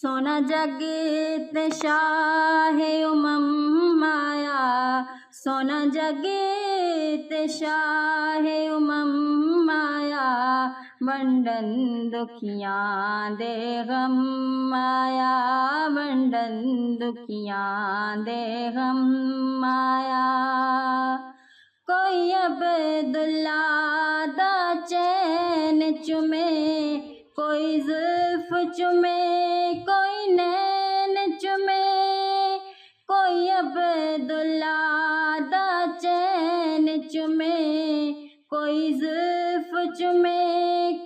सोना जगत शाहे उमम माया, सोना जगत शाहे उमम माया, वंडन दुखियां दे गम माया, वंडन दुखियां दे गम माया। कोई अब्दुल्ला दा चैन चुमे, कोई जुल्फ चुमे, कोई नैन चुमे, कोई अब्दुल्ला दा चैन चुमे, कोई जुल्फ चुमे,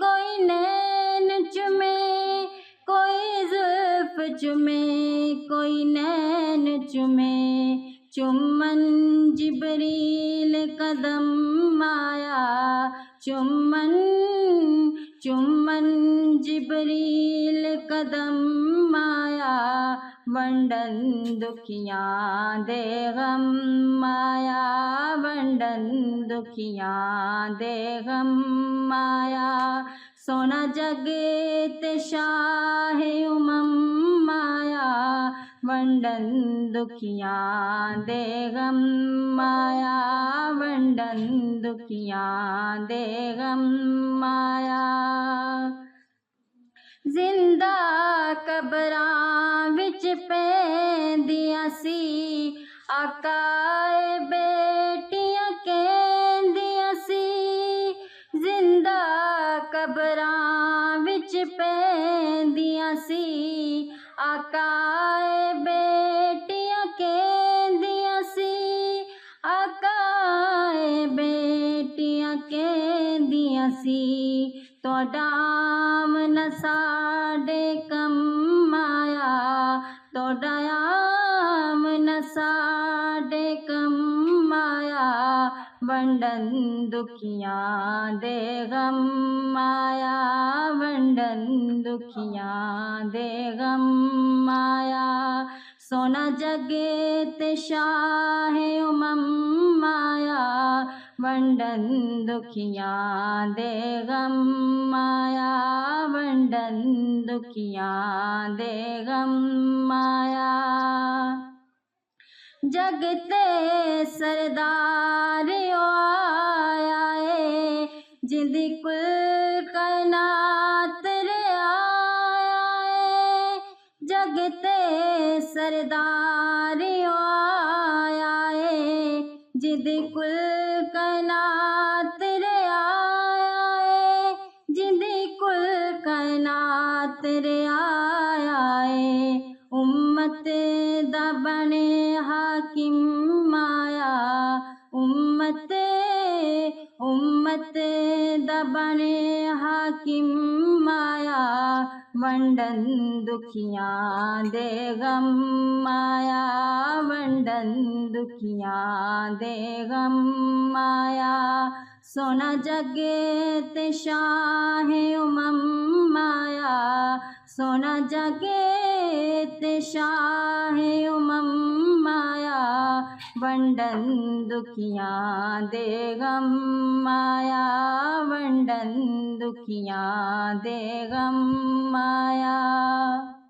कोई नैन चुमे, कोई जुल्फ चुमे, कोई नैन चुमे। चुम्बन जिब्रील कदम माया, चुम्बन चुम्बन जिब्रील कदम माया, वंडन दुखियां दे गम माया, वंडन दुखियां दे गम माया। सोना जगत शाहे उमम माया, वंडन दुखियां दे गम माया, वंडन दुखियां दे गम माया। जिंदा कबरां विच पैंदियां सी, आकाए बेटियां कहंदियां सी, जिंदा कबरां विच पैंदियां सी, आकाए बेटियां कहंदियां सी, आकाए बेटियां कहंदियां सी। तोड़ा आमन साडे कम आया, तोड़ा आमन साडे कम आया, वंडन दुखियां दे गम आया, वंडन दुखियां दे गम आया। सोना जगत शाहे उमम माया, वंडन दुखियां दे गम माया, वंडन दुखियां दे गम माया। जगते सरदार आया है, जिंदी कुल कायनात रे आया है, जगते सरदार आया है, जिंदी कुल कायनात रे आया है, जिंदी कुल कायनात रे आया है। उम्मत दा बने हाकिम माया, उम्मत उम्मत दा बने हाकिम माया, वंडन दुखियां दे गम माया, वंडन दुखियां दे गम माया। सोना जगत शाहे उमम माया, सोना जगत शाहे उमम माया, वंडन दुखियां दे गम माया, वंडन दुखियां दे गम माया।